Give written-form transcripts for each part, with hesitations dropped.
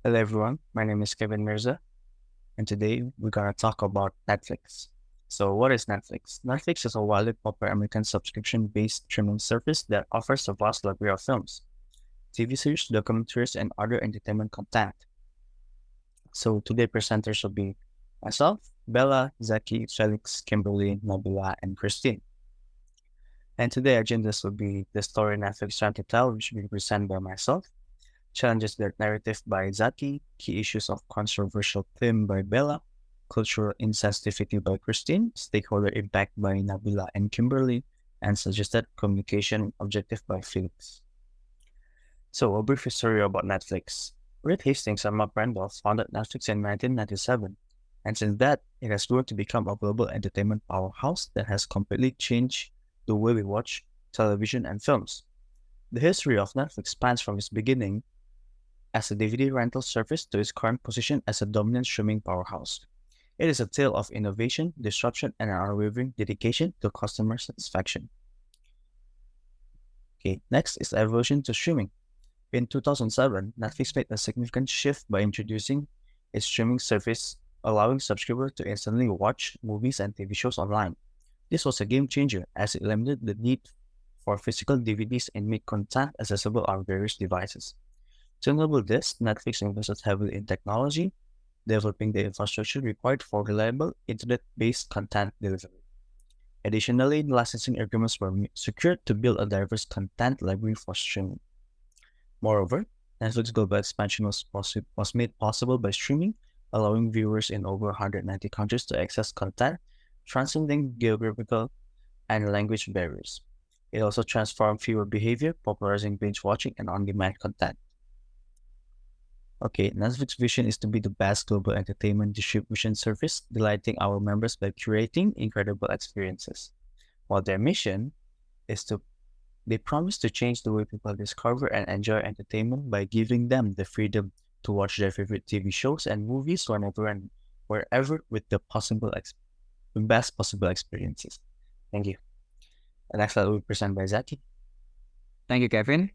Hello everyone, my name is Kevin Mirza, and today we're gonna talk about Netflix. So, what is Netflix? Netflix is a widely popular American subscription-based streaming service that offers a vast library of films, TV series, documentaries, and other entertainment content. So, today presenters will be myself, Bella, Zaki, Felix, Kimberly, Nabila, and Christine. And today our agendas will be the story Netflix trying to tell, which will be presented by myself, challenges their narrative by Zaki, key issues of controversial theme by Bella, cultural insensitivity by Christine, stakeholder impact by Nabila and Kimberly, and suggested communication objective by Felix. So, a brief history about Netflix. Reed Hastings and Mark Randolph founded Netflix in 1997, and since that, it has grown to become a global entertainment powerhouse that has completely changed the way we watch television and films. The history of Netflix spans from its beginning as a DVD rental service to its current position as a dominant streaming powerhouse. It is a tale of innovation, disruption, and an unwavering dedication to customer satisfaction. Okay, next is the evolution to streaming. In 2007, Netflix made a significant shift by introducing its streaming service, allowing subscribers to instantly watch movies and TV shows online. This was a game changer as it eliminated the need for physical DVDs and made content accessible on various devices. To enable this, Netflix invested heavily in technology, developing the infrastructure required for reliable internet-based content delivery. Additionally, licensing agreements were secured to build a diverse content library for streaming. Moreover, Netflix global expansion was made possible by streaming, allowing viewers in over 190 countries to access content, transcending geographical and language barriers. It also transformed viewer behavior, popularizing binge watching and on-demand content. Okay, Netflix vision is to be the best global entertainment distribution service, delighting our members by curating incredible experiences. While their mission is to they promise to change the way people discover and enjoy entertainment by giving them the freedom to watch their favorite TV shows and movies whenever and wherever with the best possible experiences. Thank you. The next slide will be presented by Zaki. Thank you, Kevin.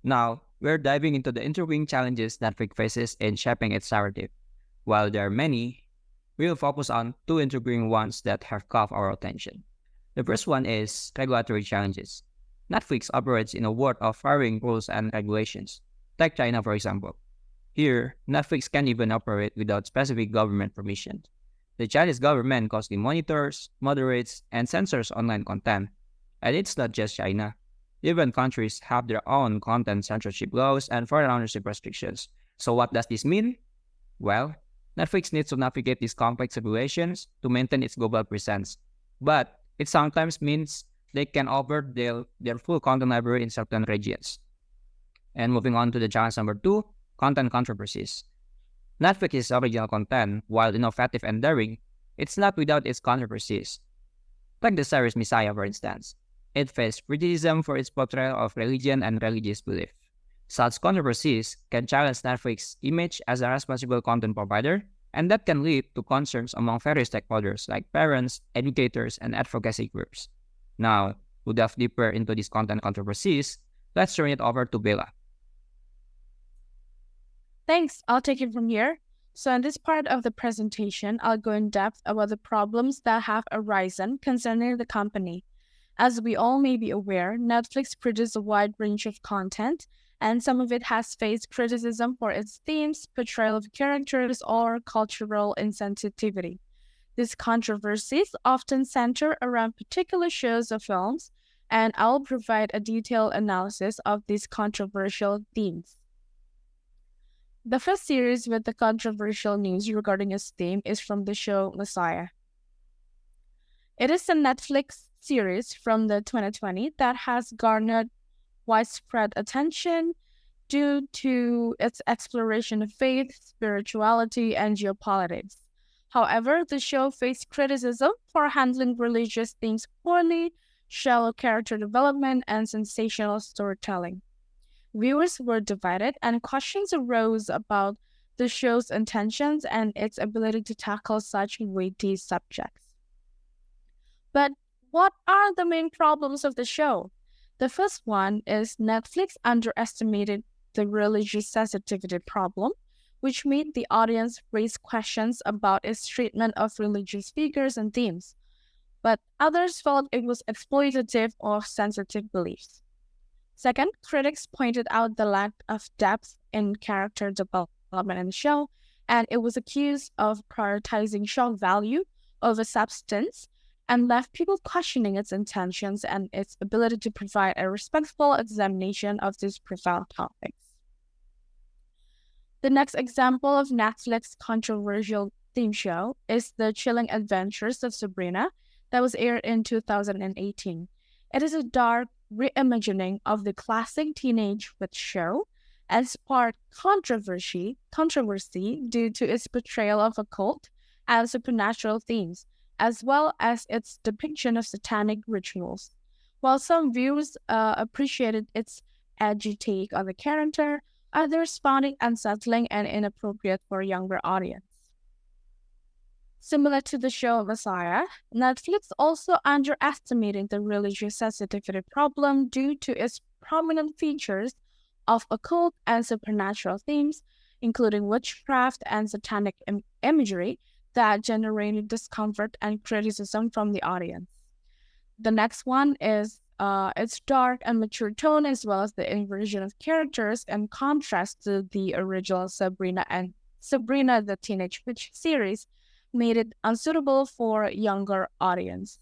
Now, we're diving into the interwing challenges Netflix faces in shaping its narrative. While there are many, we'll focus on two interwing ones that have caught our attention. The first one is regulatory challenges. Netflix operates in a world of varying rules and regulations. Take China, for example. Here, Netflix can't even operate without specific government permission. The Chinese government constantly monitors, moderates, and censors online content. And it's not just China. Even countries have their own content censorship laws and foreign ownership restrictions. So what does this mean? Well, Netflix needs to navigate these complex regulations to maintain its global presence. But it sometimes means they can offer their full content library in certain regions. And moving on to the challenge number 2, content controversies. Netflix's original content, while innovative and daring, it's not without its controversies. Take the series Messiah, for instance. It faced criticism for its portrayal of religion and religious belief. Such controversies can challenge Netflix's image as a responsible content provider, and that can lead to concerns among various stakeholders like parents, educators, and advocacy groups. Now, to delve deeper into these content controversies, let's turn it over to Bella. Thanks, I'll take it from here. So in this part of the presentation, I'll go in depth about the problems that have arisen concerning the company. As we all may be aware, Netflix produces a wide range of content, and some of it has faced criticism for its themes, portrayal of characters, or cultural insensitivity. These controversies often center around particular shows or films, and I'll provide a detailed analysis of these controversial themes. The first series with the controversial news regarding its theme is from the show Messiah. It is a Netflix series from the 2020 that has garnered widespread attention due to its exploration of faith, spirituality, and geopolitics. However, the show faced criticism for handling religious themes poorly, shallow character development, and sensational storytelling. Viewers were divided, and questions arose about the show's intentions and its ability to tackle such weighty subjects. But what are the main problems of the show? The first one is Netflix underestimated the religious sensitivity problem, which made the audience raise questions about its treatment of religious figures and themes, but others felt it was exploitative of sensitive beliefs. Second, critics pointed out the lack of depth in character development in the show, and it was accused of prioritizing shock value over substance and left people questioning its intentions and its ability to provide a respectful examination of these profound topics. The next example of Netflix's controversial theme show is The Chilling Adventures of Sabrina that was aired in 2018. It is a dark reimagining of the classic teenage witch show and sparked controversy due to its portrayal of occult and supernatural themes, as well as its depiction of satanic rituals. While some viewers appreciated its edgy take on the character, others found it unsettling and inappropriate for a younger audience. Similar to the show Messiah, Netflix also underestimated the religious sensitivity problem due to its prominent features of occult and supernatural themes, including witchcraft and satanic imagery that generated discomfort and criticism from the audience. The next one is its dark and mature tone, as well as the inversion of characters in contrast to the original Sabrina and Sabrina the Teenage Witch series, made it unsuitable for a younger audience.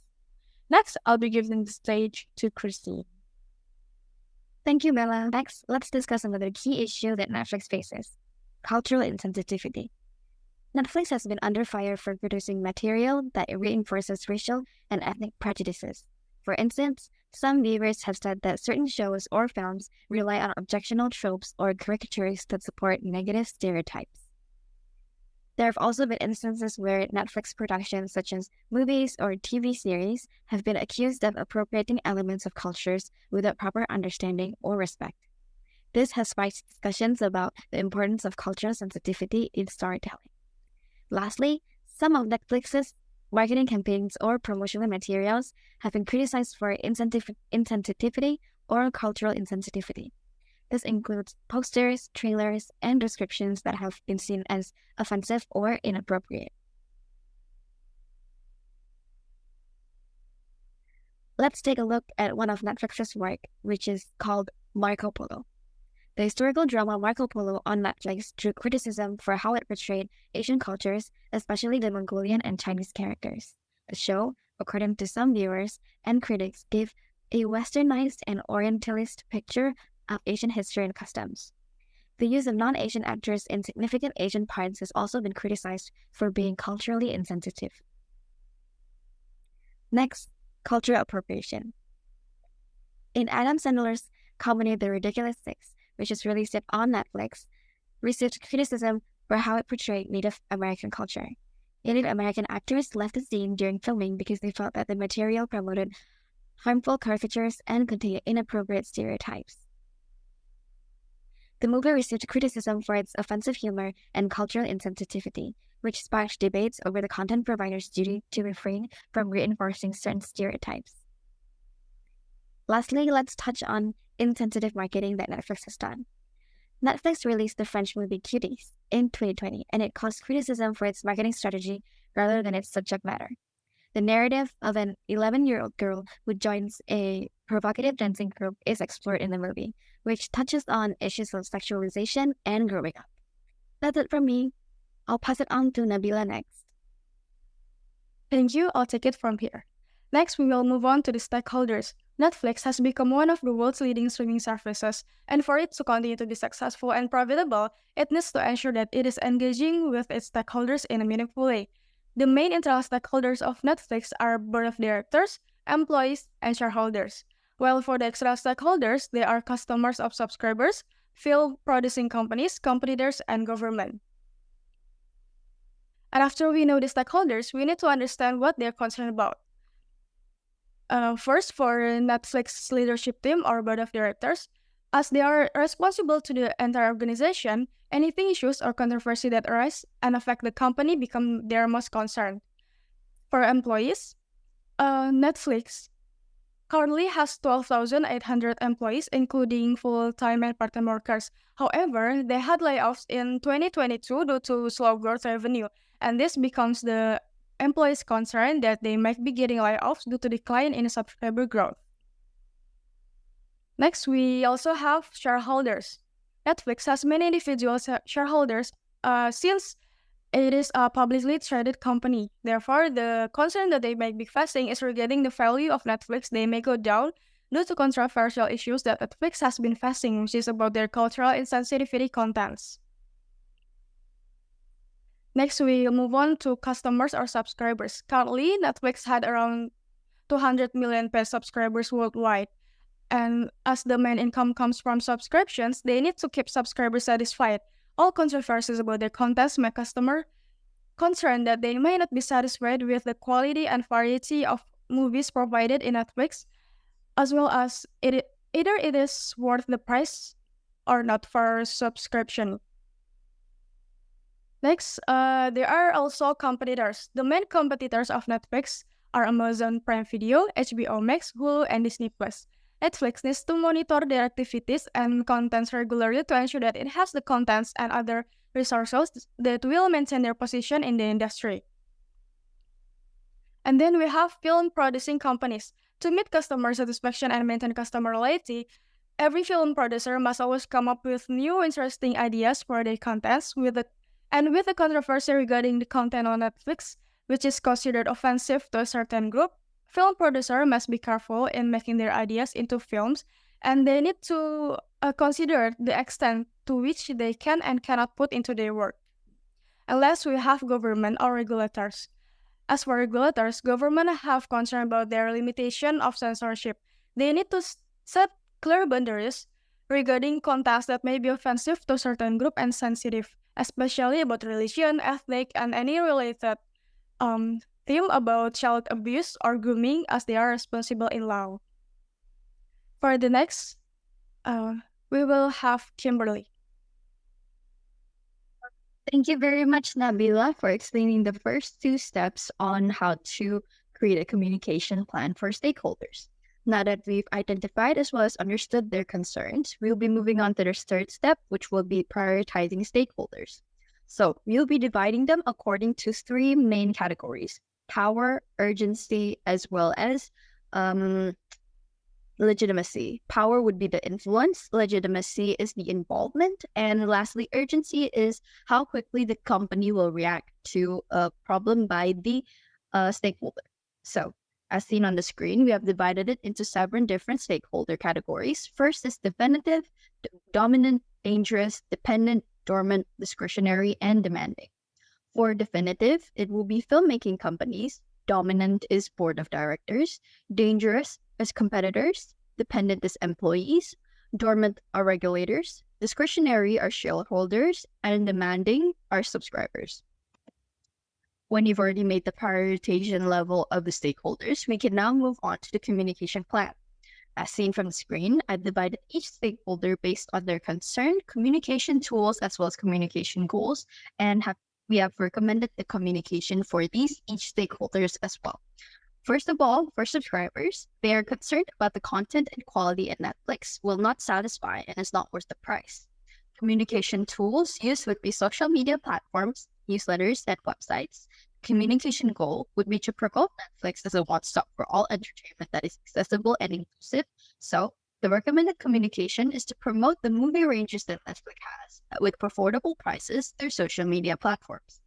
Next, I'll be giving the stage to Christine. Thank you, Bella. Next, let's discuss another key issue that Netflix faces: cultural insensitivity. Netflix has been under fire for producing material that reinforces racial and ethnic prejudices. For instance, some viewers have said that certain shows or films rely on objectionable tropes or caricatures that support negative stereotypes. There have also been instances where Netflix productions, such as movies or TV series, have been accused of appropriating elements of cultures without proper understanding or respect. This has sparked discussions about the importance of cultural sensitivity in storytelling. Lastly, some of Netflix's marketing campaigns or promotional materials have been criticized for insensitivity or cultural insensitivity. This includes posters, trailers, and descriptions that have been seen as offensive or inappropriate. Let's take a look at one of Netflix's work, which is called Marco Polo. The historical drama Marco Polo on Netflix drew criticism for how it portrayed Asian cultures, especially the Mongolian and Chinese characters. The show, according to some viewers and critics, gave a westernized and orientalist picture of Asian history and customs. The use of non-Asian actors in significant Asian parts has also been criticized for being culturally insensitive. Next, cultural appropriation. In Adam Sandler's comedy The Ridiculous Six, which is released on Netflix, received criticism for how it portrayed Native American culture. Native American actors left the scene during filming because they felt that the material promoted harmful caricatures and contained inappropriate stereotypes. The movie received criticism for its offensive humor and cultural insensitivity, which sparked debates over the content provider's duty to refrain from reinforcing certain stereotypes. Lastly, let's touch on insensitive marketing that Netflix has done. Netflix released the French movie Cuties in 2020, and it caused criticism for its marketing strategy rather than its subject matter. The narrative of an 11-year-old girl who joins a provocative dancing group is explored in the movie, which touches on issues of sexualization and growing up. That's it from me. I'll pass it on to Nabila next. Thank you. I'll take it from here. Next, we will move on to the stakeholders. Netflix has become one of the world's leading streaming services, and for it to continue to be successful and profitable, it needs to ensure that it is engaging with its stakeholders in a meaningful way. The main internal stakeholders of Netflix are board of directors, employees, and shareholders. While for the external stakeholders, they are customers of subscribers, film producing companies, competitors, and government. And after we know the stakeholders, we need to understand what they're concerned about. First, for Netflix's leadership team or board of directors, as they are responsible to the entire organization, anything issues or controversy that arise and affect the company become their most concern. For employees, Netflix currently has 12,800 employees, including full-time and part-time workers. However, they had layoffs in 2022 due to slow growth revenue, and this becomes the employees' concern that they might be getting layoffs due to decline in subscriber growth. Next, we also have shareholders. Netflix has many individual shareholders since it is a publicly traded company. Therefore, the concern that they might be facing is regarding the value of Netflix. They may go down due to controversial issues that Netflix has been facing, which is about their cultural insensitivity contents. Next, we move on to customers or subscribers. Currently, Netflix had around 200 million paid subscribers worldwide. And as the main income comes from subscriptions, they need to keep subscribers satisfied. All controversies about their contents make customers concerned that they may not be satisfied with the quality and variety of movies provided in Netflix, as well as either it is worth the price or not for subscription. Next, there are also competitors. The main competitors of Netflix are Amazon Prime Video, HBO Max, Hulu, and Disney+. Netflix needs to monitor their activities and contents regularly to ensure that it has the contents and other resources that will maintain their position in the industry. And then we have film producing companies. To meet customer satisfaction and maintain customer loyalty, every film producer must always come up with new interesting ideas for their contents with the controversy regarding the content on Netflix, which is considered offensive to a certain group, film producer must be careful in making their ideas into films, and they need to consider the extent to which they can and cannot put into their work. Unless we have government or regulators. As for regulators, government have concern about their limitation of censorship. They need to set clear boundaries regarding contents that may be offensive to certain group and sensitive, especially about religion, ethnic, and any related theme about child abuse or grooming, as they are responsible in law. For the next, we will have Kimberly. Thank you very much, Nabila, for explaining the first two steps on how to create a communication plan for stakeholders. Now that we've identified as well as understood their concerns, we'll be moving on to the third step, which will be prioritizing stakeholders. So we'll be dividing them according to three main categories: power, urgency, as well as legitimacy. Power would be the influence, legitimacy is the involvement, and lastly, urgency is how quickly the company will react to a problem by the stakeholder. So, as seen on the screen, we have divided it into 7 different stakeholder categories. First is definitive, dominant, dangerous, dependent, dormant, discretionary, and demanding. For definitive, it will be filmmaking companies. Dominant is board of directors. Dangerous is competitors. Dependent is employees. Dormant are regulators. Discretionary are shareholders. And demanding are subscribers. When you've already made the prioritization level of the stakeholders, we can now move on to the communication plan. As seen from the screen, I've divided each stakeholder based on their concern, communication tools, as well as communication goals, and we have recommended the communication for each stakeholders as well. First of all, for subscribers, they are concerned about the content and quality at Netflix will not satisfy and is not worth the price. Communication tools used would be social media platforms, newsletters, and websites. Communication goal would be to promote Netflix as a one-stop for all entertainment that is accessible and inclusive. So, the recommended communication is to promote the movie ranges that Netflix has with affordable prices through social media platforms.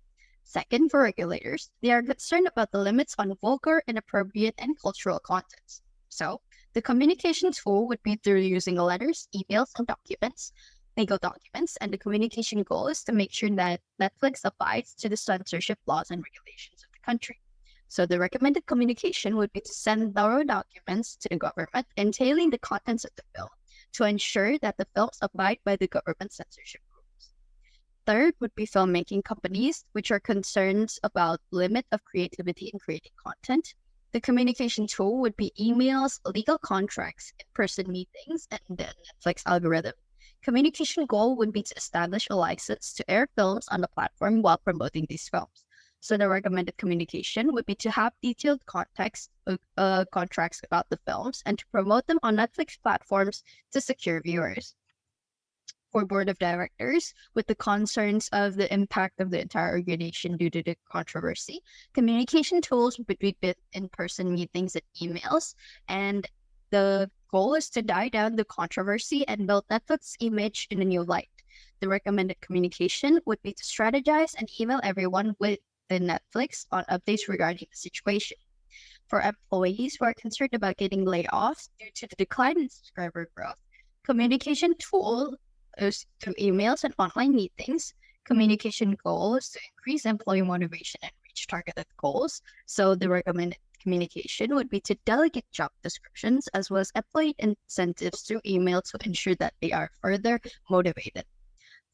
Second, for regulators, they are concerned about the limits on vulgar, inappropriate, and cultural contents. So, the communication tool would be through using letters, emails, and legal documents, and the communication goal is to make sure that Netflix abides to the censorship laws and regulations of the country. So the recommended communication would be to send thorough documents to the government entailing the contents of the film to ensure that the films abide by the government censorship rules. Third would be filmmaking companies, which are concerned about limit of creativity in creating content. The communication tool would be emails, legal contracts, in-person meetings, and the Netflix algorithm. Communication goal would be to establish a license to air films on the platform while promoting these films. So the recommended communication would be to have detailed contracts about the films and to promote them on Netflix platforms to secure viewers. For board of directors, with the concerns of the impact of the entire organization due to the controversy, communication tools would be in-person meetings and emails, and the goal is to die down the controversy and build Netflix's image in a new light. The recommended communication would be to strategize and email everyone within Netflix on updates regarding the situation. For employees who are concerned about getting laid off due to the decline in subscriber growth, communication tool is through emails and online meetings. Communication goals to increase employee motivation and reach targeted goals. So the recommended communication would be to delegate job descriptions as well as employee incentives through email to ensure that they are further motivated.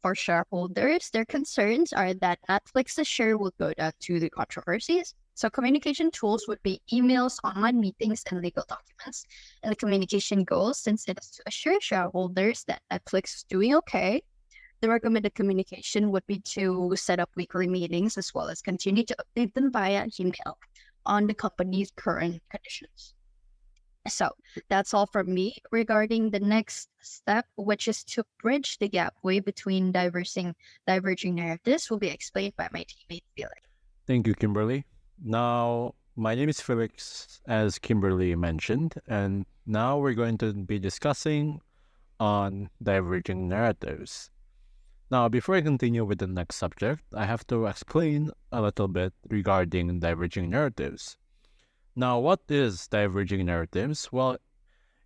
For shareholders, their concerns are that Netflix's share will go down due to the controversies. So communication tools would be emails, online meetings, and legal documents. And the communication goals, since it is to assure shareholders that Netflix is doing okay, the recommended communication would be to set up weekly meetings as well as continue to update them via email on the company's current conditions. So that's all from me regarding the next step, which is to bridge the gap way between diverging narratives will be explained by my teammate Felix. Thank you, Kimberly. Now, my name is Felix, as Kimberly mentioned, and now we're going to be discussing on diverging narratives. Now, before I continue with the next subject, I have to explain a little bit regarding diverging narratives. Now, what is diverging narratives? Well,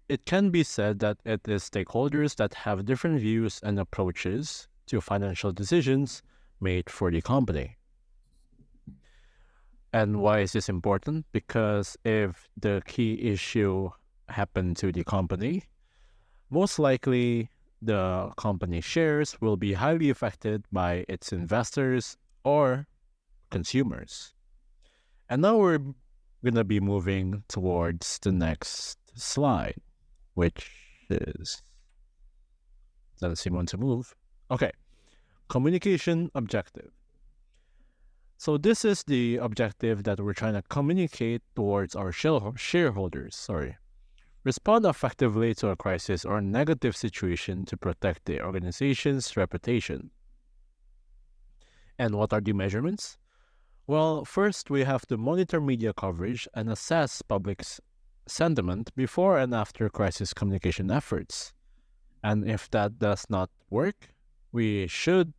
it can be said that it is stakeholders that have different views and approaches to financial decisions made for the company. And why is this important? Because if the key issue happened to the company, most likely the company shares will be highly affected by its investors or consumers. And now we're going to be moving towards the next slide, which is, doesn't seem to move. Okay, communication objective. So this is the objective that we're trying to communicate towards our shareholders. Respond effectively to a crisis or negative situation to protect the organization's reputation. And what are the measurements? Well, first we have to monitor media coverage and assess public sentiment before and after crisis communication efforts. And if that does not work, we should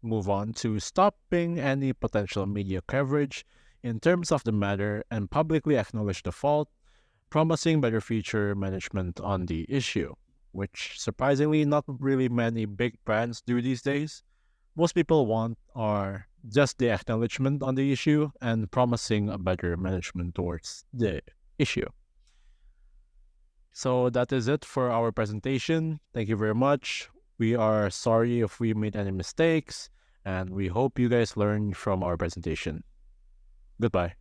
move on to stopping any potential media coverage in terms of the matter and publicly acknowledge the fault, promising better future management on the issue, which surprisingly not really many big brands do these days. Most people want are just the acknowledgement on the issue and promising a better management towards the issue. So that is it for our presentation. Thank you very much. We are sorry if we made any mistakes, and we hope you guys learn from our presentation. Goodbye.